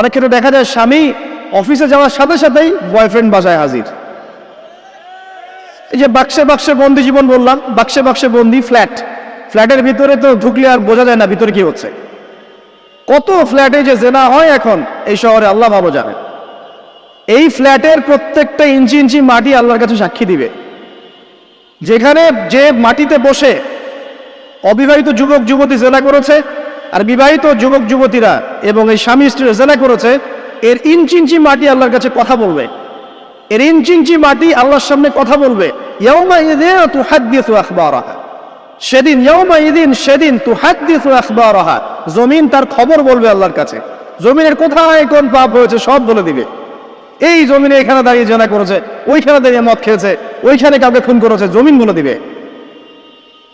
অনেক ক্ষেত্রে দেখা যায় স্বামী অফিসে যাওয়ার সাথে সাথেই বয়ফ্রেন্ড বাসায় হাজির। এই যে বাক্সে বাক্সে বন্দি জীবন বললাম, বাক্সে বাক্সে বন্দি ফ্ল্যাটের ভিতরে তো ঢুকলে আর বোঝা যায় না ভিতরে কি হচ্ছে। কত ফ্ল্যাটে যে জেনা হয় এখন এই শহরে আল্লাহ ভালো জানেন। এই ফ্ল্যাটের প্রত্যেকটা ইঞ্চি ইঞ্চি মাটি আল্লাহর কাছে সাক্ষী দিবে। যেখানে যে মাটিতে বসে অবিবাহিত যুবক যুবতী জেনা করেছে আর বিবাহিত যুবক যুবতীরা এবং এই স্বামী স্ত্রীরা জেনা করেছে, এর ইঞ্চি ইঞ্চি মাটি আল্লাহর কাছে কথা বলবে। এর ইঞ্চি ইঞ্চি মাটি আল্লাহর সামনে কথা বলবে। ইয়াউমাইযিন তুহাদ্দিসু আখবারাহা, সেদিন তুহাদ্দিসু আখবারাহা, জমিন তার খবর বলবে আল্লাহর কাছে। জমিনের কোথায় কোন পাপ হয়েছে সব বলে দিবে। এই জমিনে এখানে দাঁড়িয়ে জেনা করেছে, ওইখানে দাঁড়িয়ে মদ খেয়েছে, ওইখানে কাউকে খুন করেছে, জমিন বলে দিবে।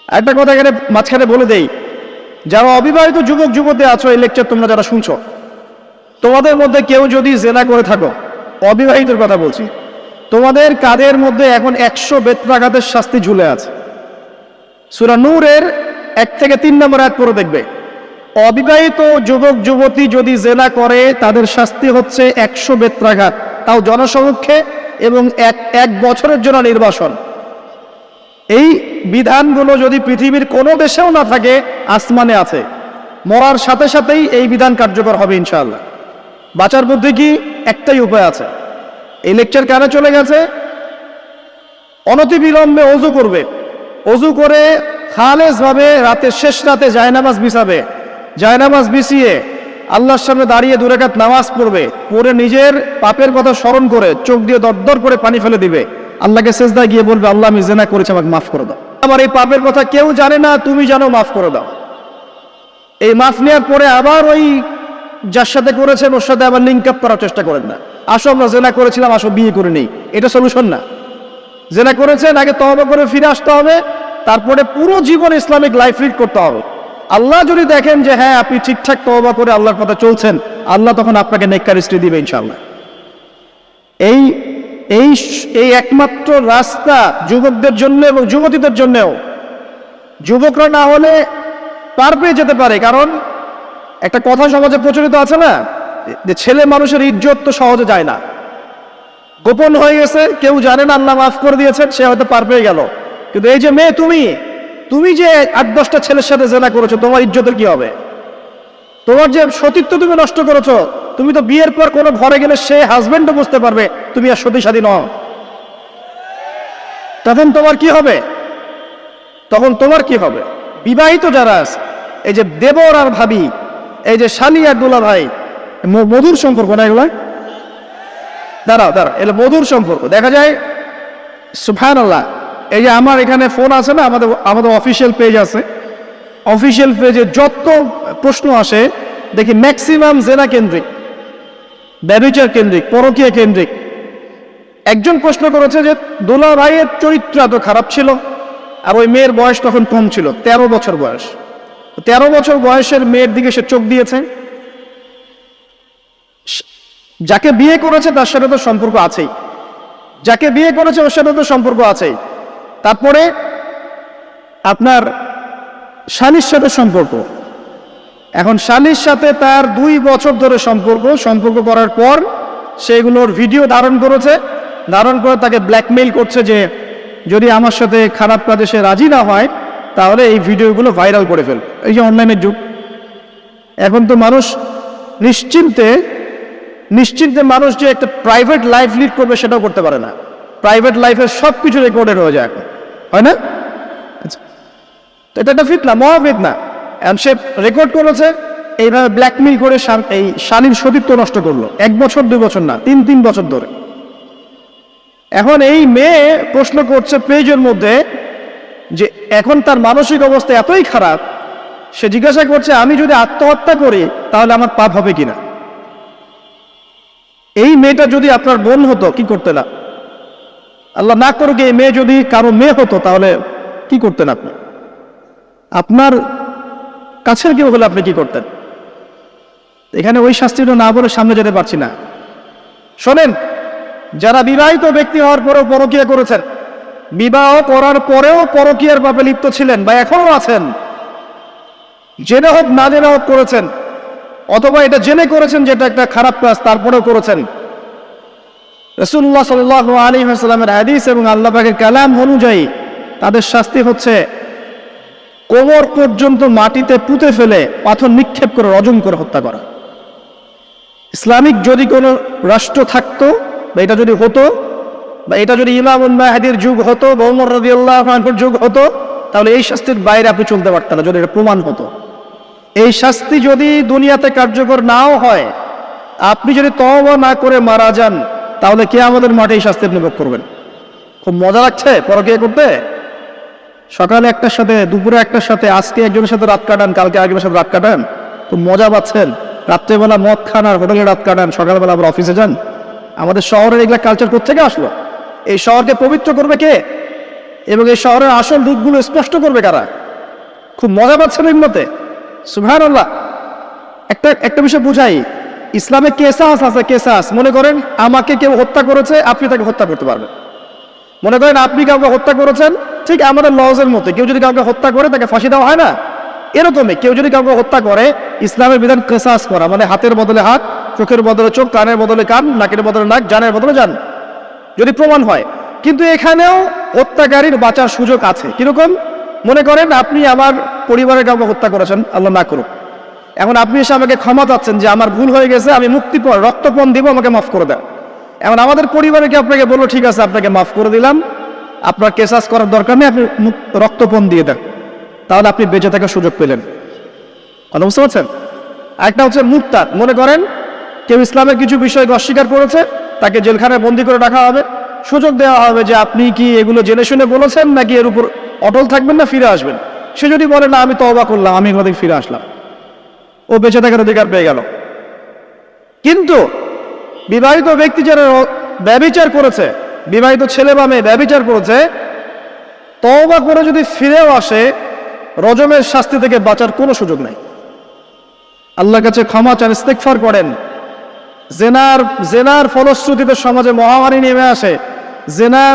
একটা কথা এখানে মাঝখানে বলে দেই, যারা অবিবাহিত যুবক যুবতী আছো, এই লেকচার তোমরা যারা শুনছো, তোমাদের মধ্যে কেউ যদি জেনা করে থাকো, অবিবাহিতের কথা বলছি, তোমাদের কাঁধের মধ্যে এখন 100 বেত্রাঘাতের শাস্তি ঝুলে আছে। সূরা নূরের 1 থেকে 3 নম্বর আয়াত পড়ে দেখবে, অবিবাহিত যুবক যুবতী যদি জেনা করে তাদের শাস্তি হচ্ছে 100 বেত্রাঘাত, তাও জনসমক্ষে, এবং এক বছরের জন্য নির্বাসন। এই বিধানগুলো যদি পৃথিবীর কোনো দেশেও না থাকে, আসমানে আছে। মরার সাথে সাথেই এই বিধান কার্যকর হবে ইনশাআল্লাহ। বাঁচার বুদ্ধি কি? একটাই উপায় আছে। এই লেকচার কেন চলে গেছে? অনতিবিলম্বে ওযু করবে, ওযু করে খালেস ভাবে রাতের শেষ রাতে জায়নামাজ বিছাবে, জায়নামাজ বিছিয়ে আল্লাহর সামনে দাঁড়িয়ে 2 রাকাত নামাজ পড়বে, পড়ে নিজের পাপের কথা স্মরণ করে চোখ দিয়ে দরদর করে পানি ফেলে দিবে, আল্লাহকে সেজদায় গিয়ে বলবে, আল্লাহ আমি জেনা করেছি, আমাকে মাফ করে দাও। আমার এই পাপের কথা কেউ জানে না, তুমি জানো, মাফ করে দাও। এই মাফ নেওয়ার পরে আবার ওই যার সাথে করেছেন ওর সাথে আবার লিঙ্ক আপ করার চেষ্টা করেন না। আসো আমরা জেনা করেছিলাম, আসো বিয়ে করে নেই, এটা সলিউশন না। জেনা করেছেন, আগে তওবা করে ফিরে আসতে হবে, তারপরে পুরো জীবন ইসলামিক লাইফ লিড করতে হবে। আল্লাহ যদি দেখেন যে হ্যাঁ আপনি ঠিকঠাক তওবা করে আল্লাহর পথে চলছেন, আল্লাহ তখন আপনাকে নেককার স্ত্রী দিবে ইনশাআল্লাহ। এই এই এই একমাত্র রাস্তা যুবকদের জন্য এবং যুবতীদের জন্যও। যুবকরা না হলে পার পেয়ে যেতে পারে, কারণ একটা কথা সমাজে প্রচলিত আছে না, যে ছেলে মানুষের ইজ্জত তো সহজে যায় না, গোপন হয়ে গেছে, কেউ জানে না, আল্লাহ মাফ করে দিয়েছেন, সে হয়তো পার পেয়ে গেল। কিন্তু এই যে মেয়ে, তুমি যে 8-10টা ছেলের সাথে জেনা করেছো, তোমার ইজ্জতের কি হবে? তোমার যে সতীত্ব তুমি নষ্ট করেছো, তুমি তো বিয়ের পর কোনো ঘরে গেলে সে হাজবেন্ডও বুঝতে পারবে তুমি আর সতী সাথী নও। তখন তোমার কি হবে? বিবাহিত যারা আছে, এই যে দেবর আর ভাবি, এই যে শালি আর দুলা ভাই, মধুর সম্পর্ক না এগুলো? দাঁড়াও, এগুলো মধুর সম্পর্ক। দেখা যায় সুবহানাল্লাহ, এই যে আমার এখানে ফোন আছে না, আমাদের অফিসিয়াল পেজ আছে, অফিসিয়াল পেজে যত প্রশ্ন আসে দেখি ম্যাক্সিমাম জেনা কেন্দ্রিক, ব্যভিচার কেন্দ্রিক, পরকীয়া কেন্দ্রিক। একজন প্রশ্ন করেছে যে দুলা ভাইয়ের চরিত্র এত খারাপ ছিল, আর ওই মেয়ের বয়স তখন কম ছিল, 13 বছর বয়স। 13 বছর বয়সের মেয়ের দিকে সে চোখ দিয়েছে। যাকে বিয়ে করেছে তার সাথে তো সম্পর্ক আছেই, যাকে বিয়ে করেছে ওর সাথে তো সম্পর্ক আছেই। তারপরে আপনার শালীর সাথে সম্পর্ক, এখন শালীর সাথে তার 2 বছর ধরে সম্পর্ক করার পর সেগুলোর ভিডিও ধারণ করে তাকে ব্ল্যাকমেইল করছে যে যদি আমার সাথে খারাপ কাজে সে রাজি না হয় তাহলে এই ভিডিওগুলো ভাইরাল করে ফেল। এই যে অনলাইনের যুগ, এখন তো মানুষ নিশ্চিন্তে মানুষ যে একটা প্রাইভেট লাইফ লিড করবে সেটাও করতে পারে না। প্রাইভেট লাইফের সব কিছু রেকর্ডেড হয়ে যায় এখন, হয় না? আচ্ছা, তো এটা একটা ফিতনা, মহাফিতনা। এখন সে রেকর্ড করেছে, এইভাবে ব্ল্যাকমেইল করে এই শালীর সতীত্ব নষ্ট করলো, 1 বছর 2 বছর না, 3 বছর ধরে। এখন এই মেয়ে প্রশ্ন করছে পেজের মধ্যে যে এখন তার মানসিক অবস্থা এতই খারাপ, সে জিজ্ঞাসা করছে আমি যদি আত্মহত্যা করি তাহলে আমার পাপ হবে কিনা। এই মেয়েটা যদি আপনার বোন হতো কি করতেন? আল্লাহ না করুক এই মেয়ে যদি কারো মেয়ে হতো তাহলে কি করতেন আপনি? আপনার কাছের কেউ হলে আপনি কি করতেন? এখানে ওই শাস্তিটা না বলে সামনে যেতে পারছি না। শোনেন, যারা বিবাহিত ব্যক্তি হওয়ার পরেও পরকীয়া করেছেন, বিবাহ করার পরেও পরকীয়ার পাপে লিপ্ত ছিলেন বা এখনো আছেন, জেনে হোক না জেনে হোক করেছেন, অথবা এটা জেনে করেছেন যেটা একটা খারাপ কাজ, তারপরেও করেছেন। রাসূলুল্লাহ সাল্লাল্লাহু আলাইহি ওয়াসাল্লামের হাদিস এবং আল্লাহ পাকের কালাম অনুযায়ী তাদের শাস্তি হচ্ছে কোমর পর্যন্ত মাটিতে পুঁতে ফেলে পাথর নিক্ষেপ করে রজম করে হত্যা করা। ইসলামিক যদি কোনো রাষ্ট্র থাকতো, বা এটা যদি হতো, বা এটা যদি ইমামুল মাহদির যুগ হতো বা ওমর রাদিয়াল্লাহু আনহুর যুগ হতো, তাহলে এই শাস্তির বাইরে আপনি চলতে পারতেন না, যদি এটা প্রমাণ হতো। এই শাস্তি যদি দুনিয়াতে কার্যকর নাও হয়, আপনি যদি তওবা না করে মারা যান, তাহলে কিয়ামতের মাঠে এই শাস্তি আপনি ভোগ করবেন। খুব মজা লাগছে পরকীয়া করতে। সকালে একটার সাথে, দুপুরে একটার সাথে, আজকে একজনের সাথে রাত কাটান, কালকে আরেকজনের সাথে রাত কাটান, খুব মজা পাচ্ছেন। রাত্রেবেলা মদ খান আর হোটেলে রাত কাটান, সকালবেলা আবার অফিসে যান। আমাদের শহরের এগুলা কালচার কোত্থেকে আসলো? এই শহরকে পবিত্র করবে কে, এবং এই শহরের আসল দিকগুলো স্পষ্ট করবে কারা? খুব মজা পাচ্ছেন এগুলোতে। সুবহানাল্লাহ। একটা বিষয় বুঝাই, ইসলামে কেসাস আছে, কেসাস। মনে করেন আমাকে কেউ হত্যা করেছে, আপনি তাকে হত্যা করতে পারবেন। মনে করেন আপনি কাউকে হত্যা করেছেন, ঠিক আমাদের লজের মতো, কেউ যদি কাউকে হত্যা করে তাকে ফাঁসি দেওয়া হয় না, এরকমই কেউ যদি কাউকে হত্যা করে, ইসলামের বিধান কেসাস করা, মানে হাতের বদলে হাত, চোখের বদলে চোখ, কানের বদলে কান, নাকের বদলে নাক, জানের বদলে জান, যদি প্রমাণ হয়। কিন্তু এখানেও হত্যাকারীর বাঁচার সুযোগ আছে। কিরকম? মনে করেন আপনি আমার পরিবারের কাউকে হত্যা করেছেন, আল্লাহ না করুক। এখন আপনি এসে আমাকে ক্ষমা চাচ্ছেন যে আমার ভুল হয়ে গেছে, আমি মুক্তিপণ, রক্তপণ দিব, আমাকে মাফ করে দেন। এখন আমাদের পরিবারকে আপনাকে বললো, ঠিক আছে আপনাকে মাফ করে দিলাম, আপনার কেসাস করার দরকার নেই, আপনি রক্তপণ দিয়ে দেন, তাহলে আপনি বেঁচে থাকার সুযোগ পেলেন। কথা বুঝতে পারছেন? আরেকটা হচ্ছে মুরতাদ। মনে করেন কেউ ইসলামের কিছু বিষয়কে অস্বীকার করেছে, তাকে জেলখানায় বন্দী করে রাখা হবে, সুযোগ দেওয়া হবে যে আপনি কি এগুলো জেনে শুনে বলেছেন, নাকি এর উপর অটল থাকবেন না ফিরে আসবেন। সে যদি বলে না আমি তওবা করলাম, আমি এগুলো থেকে ফিরে আসলাম, ও বেঁচে থাকার অধিকার পেয়ে গেল। কিন্তু বিবাহিত ব্যক্তি যারা ব্যভিচার করেছে, বিবাহিত ছেলে বা মেয়ে ব্যভিচার করেছে, তওবা করে যদি ফিরেও আসে, রজমের শাস্তি থেকে বাঁচার কোনো সুযোগ নাই। আল্লাহর কাছে ক্ষমা চান, ইস্তেগফার করেন। জেনার ফলশ্রুতিতে সমাজে মহামারী নেমে আসে। জেনা,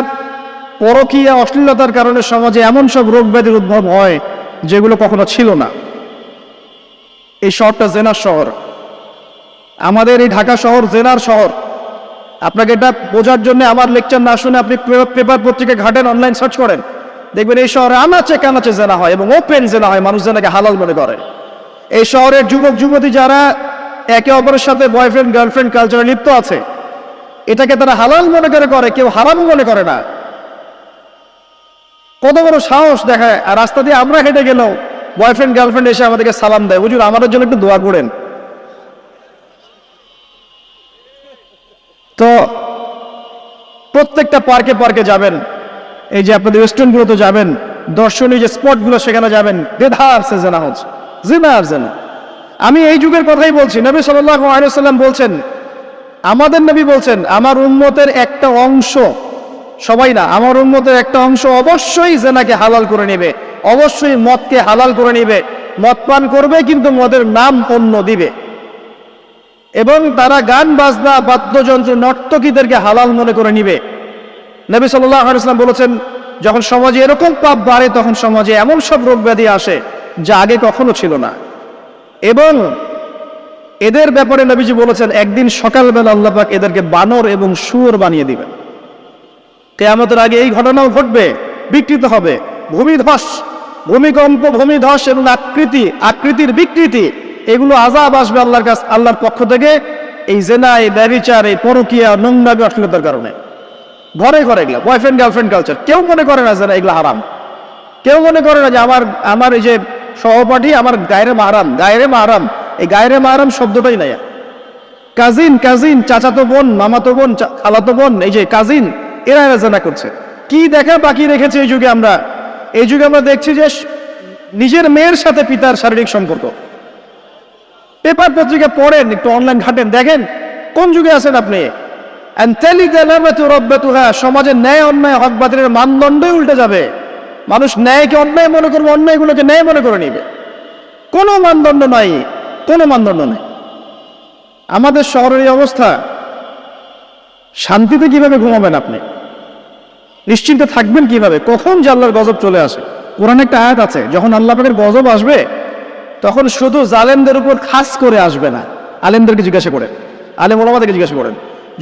পরকীয়া, অশ্লীলতার কারণে সমাজে এমন সব রোগ ব্যাধির উদ্ভব হয় যেগুলো কখনো ছিল না। এই শহরটা জেনার শহর। আমাদের এই ঢাকা শহর জেনার শহর। আপনাকে এটা বোঝার জন্য আমার লেকচার না শুনে আপনি পেপার পত্রিকা ঘাটেন, অনলাইন সার্চ করেন, দেখবেন এই শহরে আনাচে কানাচে জেনা হয় এবং ওপেন জেনা হয়, মানুষ জেনাকে হালাল মনে করে। এই শহরের যুবক যুবতী যারা একে অপরের সাথে বয়ফ্রেন্ড গার্লফ্রেন্ড কালচারে লিপ্ত আছে, এটাকে তারা হালাল মনে করে, কেউ হারাম মনে করে না। কত বড় সাহস দেখায়। আর রাস্তা দিয়ে আমরা হেঁটে গেলেও বয়ফ্রেন্ড গার্লফ্রেন্ড এসে আমাদেরকে সালাম দেয়, হুজুর আমাদের জন্য একটু দোয়া করেন। তো প্রত্যেকটা পার্কে পার্কে যাবেন, এই যে আপনাদের রেস্টুরেন্টগুলোতে যাবেন, দর্শনীয় যে স্পটগুলো সেখানে যাবেন, বেধার সে জেনা হচ্ছে, জিনা আর জেনা। আমি এই যুগের কথাই বলছি। নবী সাল্লাল্লাহু আলাইহি ওয়াসাল্লাম বলছেন, আমাদের নবী বলছেন, আমার উম্মতের একটা অংশ, সবাই না, আমার উম্মতের একটা অংশ অবশ্যই জেনাকে হালাল করে নেবে, অবশ্যই মদকে হালাল করে নেবে, মদ পান করবে কিন্তু মদের নাম অন্য দিবে, এবং তারা গান বাজনা বাদ্যযন্ত্র নর্তকীদেরকে হালাল মনে করে নিবে। নবী সাল্লাল্লাহু আলাইহি ওয়াসাল্লাম বলেছেন, যখন সমাজে এরকম পাপ বাড়ে, তখন সমাজে এমন সব রোগ ব্যাধি আসে যা আগে কখনো ছিল না। এবং এদের ব্যাপারে নবীজি বলেছেন, একদিন সকালবেলা আল্লাহ পাক এদেরকে বানর এবং শুয়োর বানিয়ে দিবেন। কিয়ামতের আগে এই ঘটনাও ঘটবে, বিকৃত হবে, ভূমিধস, ভূমিকম্প, ভূমিধস এবং আকৃতির বিকৃতি, এগুলো আযাব আসবে আল্লাহর কাছে, আল্লাহর পক্ষ থেকে, এই জেনা, এই ব্যভিচার, এই পরকীয়া, নোংরামি, অশ্লীলতার কারণে। ঘরে ঘরে এগুলা বয়ফ্রেন্ড গার্লফ্রেন্ড কালচার। কেউ মনে করে না যে এগুলো হারাম, কেউ মনে করে না যে আমার এই যে সহপাঠী আমার গায়রে মাহরাম। এই গায়রে মাহরাম শব্দটাই নাই। কাজিন, চাচাতো বোন, মামাতো বোন, খালাতো বোন, এই যে কাজিন, এরা জেনা করছে। কি দেখা বাকি রেখেছে এই যুগে আমরা? এই যুগে আমরা দেখছি যে নিজের মেয়ের সাথে পিতার শারীরিক সম্পর্ক। পেপার পত্রিকা পড়েন, একটু অনলাইন ঘাটেন, দেখেন কোন যুগে আছেন আপনি। সমাজের ন্যায় অন্যায়, হক বাতিলের মানদণ্ডই উল্টে যাবে। মানুষ ন্যায়কে অন্যায় মনে করবে, অন্যায়গুলোকে ন্যায় মনে করে নিবে। কোনো মানদণ্ড নাই। আমাদের শহরের এই অবস্থা, শান্তিতে কিভাবে ঘুমাবেন আপনি? নিশ্চিন্তে থাকবেন কিভাবে? কখন যে আল্লাহর গজব চলে আসে। কোরআনে একটা আয়াত আছে, যখন আল্লাহ পাকের গজব আসবে তখন শুধু জালেমদের উপর খাস করে আসবে না, আলেমদেরকে জিজ্ঞাসা করেন, আলেম ওলামাদেরকে জিজ্ঞাসা করেন,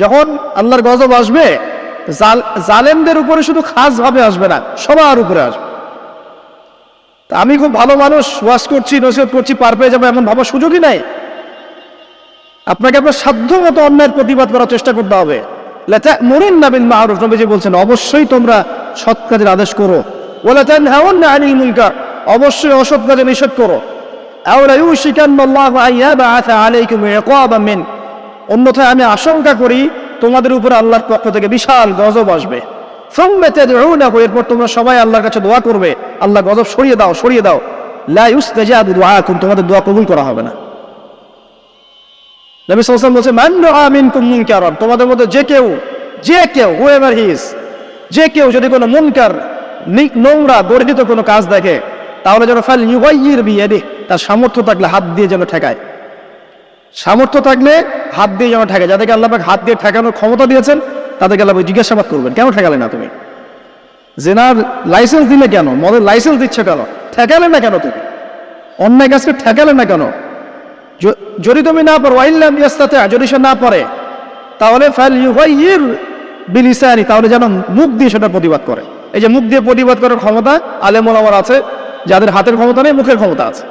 যখন আল্লাহর গজব আসবে জালেমদের উপরে শুধু খাস ভাবে আসবে না, সবার উপরে আসবে। তা আমি খুব ভালো মানুষ, ওয়াজ করছি, নসিহত করছি, পার পেয়ে যাবো এমন ভাবার সুযোগই নাই। আপনাকে আপনার সাধ্য মতো অন্যায়ের প্রতিবাদ করার চেষ্টা করতে হবে। লাতা'মুরুন্না বিল মা'রুফ, নবীজি বলছেন অবশ্যই তোমরা সৎ কাজের আদেশ করো। ওয়ালা তানহাউন্না আনিল মুনকার, অবশ্যই অসৎ কাজে নিষেধ করো। আও লা ইউশিকান্নাল্লাহু আন ইয়াবআসা আলাইকুম ইকাবাম মিন, অন্যথায় আমি আশঙ্কা করি তোমাদের উপরে আল্লাহর পক্ষ থেকে বিশাল গজব আসবে। সুম্মা তাদউনাহু, এরপর তোমরা সবাই আল্লাহর কাছে দোয়া করবে, আল্লাহ গজব সরিয়ে দাও, সরিয়ে দাও। লা ইউস্তাজাবু দুআকুম, তোমাদের দোয়া কবুল করা হবে না। নবী সাল্লাল্লাহু আলাইহি ওয়াসাল্লাম বলেছে মান রাআ মিনকুম মুনকারান, তোমাদের মধ্যে যে কেউ হুএভার হি ইজ, যে কেউ যদি কোনো মুনকার, নোংরা গর্হিত কোনো কাজ দেখে, তাহলে যেন ফাল ইউগাইয়ির বিয়াদিহি, তার সামর্থ্য থাকলে হাত দিয়ে যেন ঠেকায়, সামর্থ্য থাকলে হাত দিয়ে যেন ঠেকায়। যাদেরকে আল্লাহ পাক হাত দিয়ে ঠেকানোর ক্ষমতা দিয়েছেন তাদেরকে আল্লাহ জিজ্ঞাসাবাদ করবেন, কেন ঠেকালে না তুমি? জেনার লাইসেন্স দিলে কেন? মদের লাইসেন্স দিচ্ছ কেন? ঠেকালে না কেন? তুমি অন্যায় কাজকে ঠেকালে না কেন? যদি তুমি না পারো, ওয়াইল্লাম ইয়াস্তাতি, যদি সে না পারে, তাহলে ফাল ইউগাইয়ির বিলিসানি, তাহলে যেন মুখ দিয়ে সেটা প্রতিবাদ করে। এই যে মুখ দিয়ে প্রতিবাদ করার ক্ষমতা আলেম ওলামার আছে, যাদের হাতের ক্ষমতা নেই, মুখের ক্ষমতা আছে।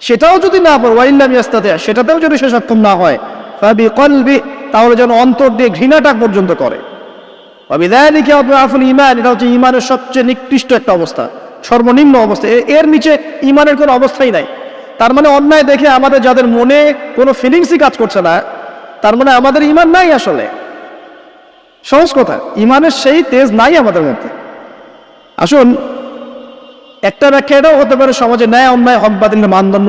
সেটাও যদি না পারো, ওয়াইল্লাম ইয়াস্তাতি, সেটাতেও যদি সে সক্ষম না হয়, ফাবিকলবি, তাহলে যেন অন্তর দিয়ে ঘৃণাটা পর্যন্ত করে। ওয়াবিযালিকা আদআফুল ঈমান, এটা হচ্ছে ঈমানের সবচেয়ে নিকৃষ্ট একটা অবস্থা, সর্বনিম্ন অবস্থা। এর নিচে ঈমানের কোনো অবস্থাই নাই। তার মানে অন্যায় দেখে আমাদের যাদের মনে কোনো ফিলিংসই কাজ করছে না, তার মানে আমাদের ঈমান নাই। আসলে সহজ কথা, ঈমানের সেই তেজ নাই আমাদের মধ্যে। আসুন, একটা ব্যাখ্যা এটাও হতে পারে সমাজে ন্যায় অন্যায় হক বাতিলের মানদণ্ড